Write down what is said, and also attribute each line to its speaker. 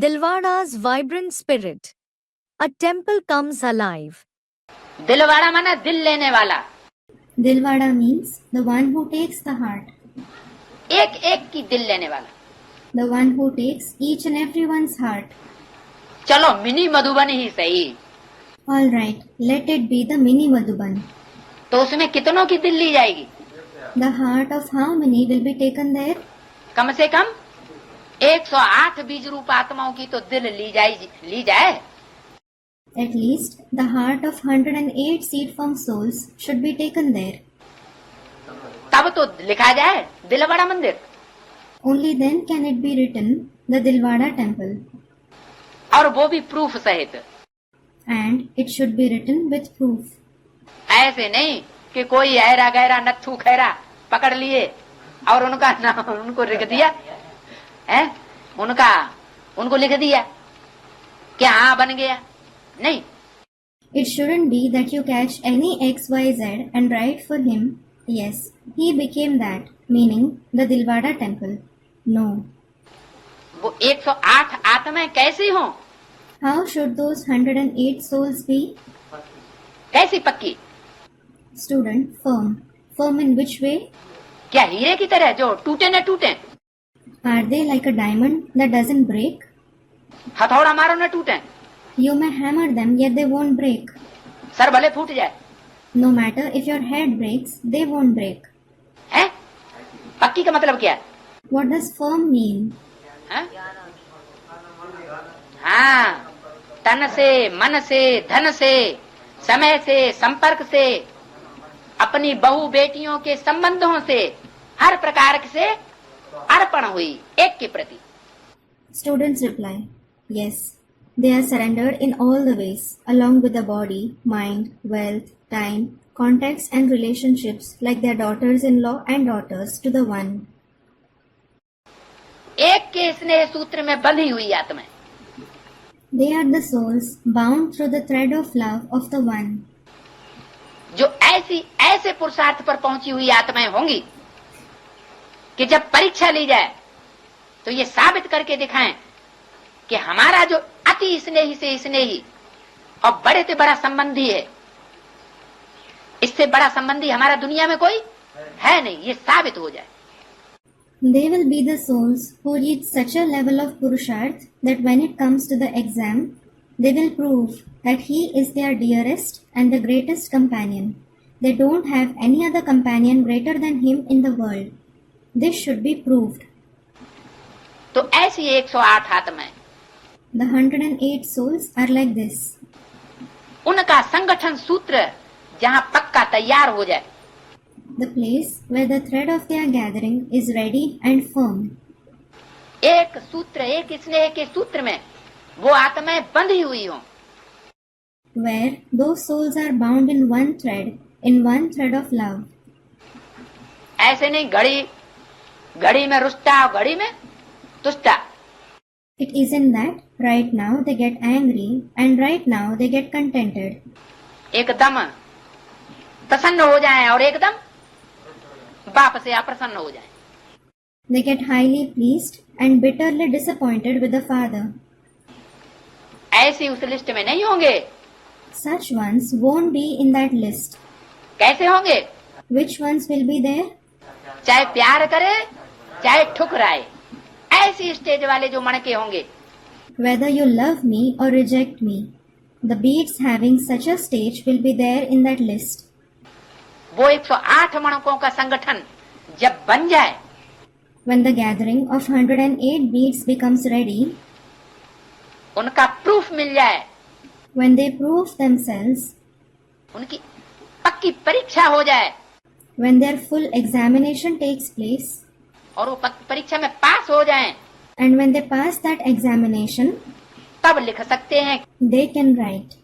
Speaker 1: Dilwada's vibrant spirit. A temple comes alive.
Speaker 2: Dilwara माना दिल लेने वाला,
Speaker 3: Dilwada means the one who takes the heart,
Speaker 2: एक एक की दिल लेने वाला.
Speaker 3: the one who takes each and everyone's heart.
Speaker 2: चलो मिनी मधुबन ही सही.
Speaker 3: All right, let it be the mini Madhuban.
Speaker 2: तो उसमें कितनों की दिल ली जाएगी?
Speaker 3: The heart of how many will be taken there?
Speaker 2: कम से कम 108 बीज रूप आत्माओं की तो दिल ली जाए.
Speaker 3: At least the heart of 108 seed form souls should be taken there.
Speaker 2: तब तो लिखा जाए दिलवाड़ा मंदिर.
Speaker 3: Only then can it be written the Dilwada temple.
Speaker 2: और वो भी प्रूफ सहित.
Speaker 3: And it should be written with proof.
Speaker 2: ऐसे नहीं कि कोई ऐरा गहरा नत्थू खैरा पकड़ लिए और उनका नाम उनको लिख दिया है, उनको लिख दिया कि हाँ बन गया. नहीं,
Speaker 3: It shouldn't be that you catch any XYZ and write for him, yes, he became that, meaning the Dilwada temple. No.
Speaker 2: वो 108 आत्माएं कैसी हों?
Speaker 3: How should those 108 souls be?
Speaker 2: कैसी पक्की?
Speaker 3: Student, firm. Firm in which way?
Speaker 2: क्या हीरे की तरह जो टूटे न टूटे?
Speaker 3: Are they like a diamond that doesn't break?
Speaker 2: हथौड़ा मारो न टूटे.
Speaker 3: You may hammer them, yet they won't break.
Speaker 2: Sir भले फूट जाए.
Speaker 3: No matter if your head breaks, they won't break.
Speaker 2: हैं? पक्की का मतलब क्या है?
Speaker 3: What does firm mean?
Speaker 2: हैं? हाँ, तन से, मन से, धन से, समय से, संपर्क से, अपनी बहू बेटियों के संबंधों से, हर प्रकार से अर्पण हुई एक के प्रति.
Speaker 3: Students reply, yes. They are surrendered in all the ways, along with the body, mind, wealth, time, contacts and relationships like their daughters-in-law and daughters to the one.
Speaker 2: एक के स्नेह सूत्र में बंधी हुई आत्माएं.
Speaker 3: They are the souls bound through the thread of love of the one.
Speaker 2: जो ऐसे पुरुषार्थ पर पहुंची हुई आत्माएं होंगी कि जब परीक्षा ली जाए तो ये साबित करके दिखाएं कि हमारा जो अति स्नेही से स्नेही और बड़े से बड़ा संबंधी है, इससे बड़ा संबंधी हमारा दुनिया में कोई है नहीं, ये साबित हो जाए.
Speaker 3: They will be the souls who reach such a level of Purusharth that when it comes to the exam, they will prove that he is their dearest and the greatest companion. They don't have any other companion greater than him in the world. This should be proved.
Speaker 2: तो ऐसी 108 आत्माएं,
Speaker 3: The 108 souls are like this.
Speaker 2: उनका संगठन सूत्र जहां पक्का तैयार हो जाए,
Speaker 3: The place where the thread of their gathering is ready and firm.
Speaker 2: एक सूत्र, एक स्नेह के सूत्र में वो आत्माएं बंधी हुई हों.
Speaker 3: Where those souls are bound in one thread of love.
Speaker 2: ऐसे नहीं घड़ी में रुष्टा और घड़ी में तुष्टा.
Speaker 3: It isn't that right now they get angry and right now they get contented.
Speaker 2: एकदम प्रसन्न हो जाएं और एकदम बाप से अप्रसन्न हो जाएं.
Speaker 3: They get highly pleased and bitterly disappointed with the father.
Speaker 2: ऐसी उस लिस्ट में नहीं होंगे.
Speaker 3: Such ones won't be in that list.
Speaker 2: कैसे होंगे?
Speaker 3: Which ones will be there?
Speaker 2: चाहे प्यार करे चाहे ठुकराए, ऐसी स्टेज वाले जो मणके होंगे.
Speaker 3: Whether you love me or reject me, the beads having such a stage will be there in that list.
Speaker 2: वो 108 मणकों का संगठन जब बन जाए,
Speaker 3: When the gathering of 108 beads becomes ready,
Speaker 2: उनका प्रूफ मिल जाए,
Speaker 3: when they prove themselves,
Speaker 2: उनकी पक्की परीक्षा हो जाए,
Speaker 3: when their full examination takes place,
Speaker 2: और वो परीक्षा में पास हो जाएं,
Speaker 3: and when they pass that examination,
Speaker 2: तब लिख सकते हैं
Speaker 3: they can write,